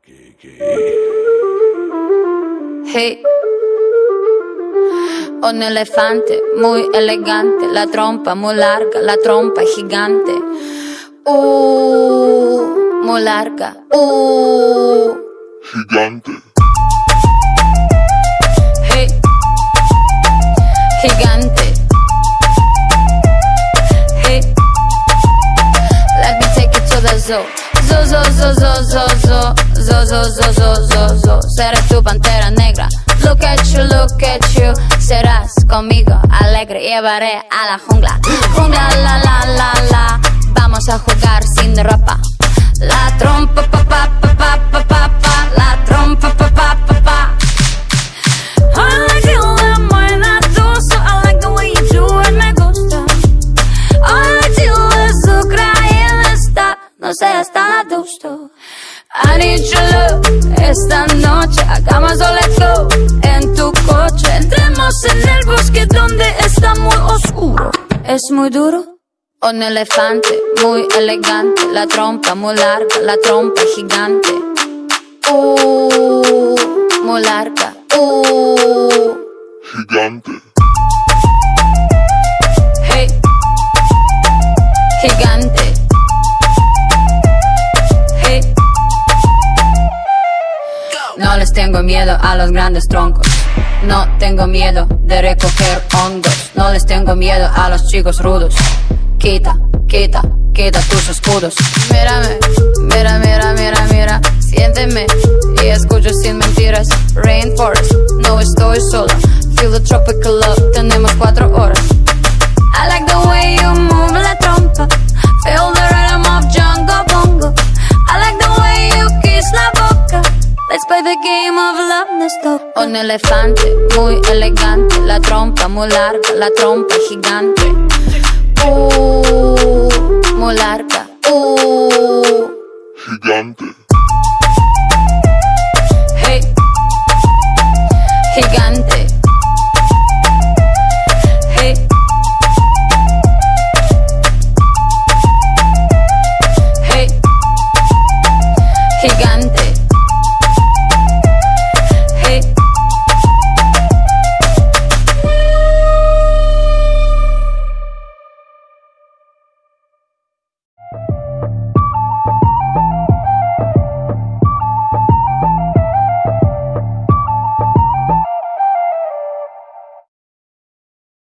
Hey, un elefante muy elegante, la trompa muy larga, la trompa gigante. Muy larga. Gigante. Hey, gigante. Hey, let me take you to the zoo. Zoo, zoo, zoo, zoo, zoo, zoo, zoo, zoo, zoo, zoo, zoo, zoo. Seré tu pantera negra. Look at you. Serás conmigo alegre. Llevaré a la jungla. Jungla, la, la, la, la. Vamos a jugar sin ropa. La trompa, pa, pa, pa, pa, pa, pa, pa. La trompa, pa, pa, pa, pa. I like you when buena tuso. I like the way you do it, me gusta. I like you es Ucrania está. No seas tan adusto. I need your love. Esta noche hagamos let's go. En tu coche entremos en el bosque donde está muy oscuro. Es muy duro. Un elefante muy elegante, la trompa muy larga, la trompa gigante. Muy larga. Gigante. Hey, gigante. Hey. No les tengo miedo a los grandes troncos. No tengo miedo de recoger hongos. No les tengo miedo a los chicos rudos. Quita tus escudos. Mírame, mira. Siénteme y escucho sin mentiras. Rainforest, no estoy sola. Feel the tropical love, tenemos 4 horas. I like the way you move la trompa. Feel the rhythm of Jungle Bongo. I like the way you kiss la boca. Let's play the game of love, no stop. Un elefante muy elegante, la trompa muy larga, la trompa gigante. Muy larga. Gigante.